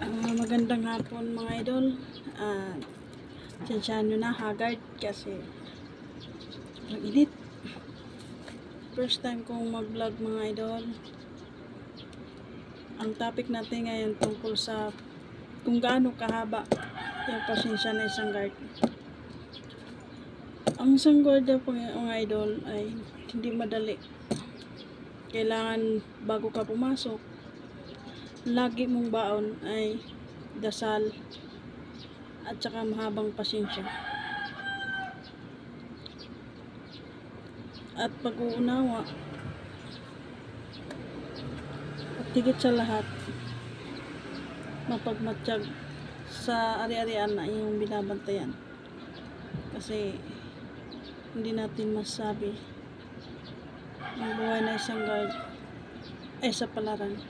Magandang hapon mga idol. Tensyahan nyo na, haggard kasi sobrang init. First time kong mag-vlog mga idol. Ang topic natin ngayon tungkol sa kung gaano kahaba yung pasensya na isang guard. Ang isang guard po mga idol ay hindi madali. Kailangan bago ka pumasok, lagi mong baon ay dasal at saka mahabang pasensya at pag-uunawa at higit sa lahat mapagmatsyag sa ari-arian na iyong binabantayan, kasi hindi natin masabi ang buhay na isang guard ay sa palaran.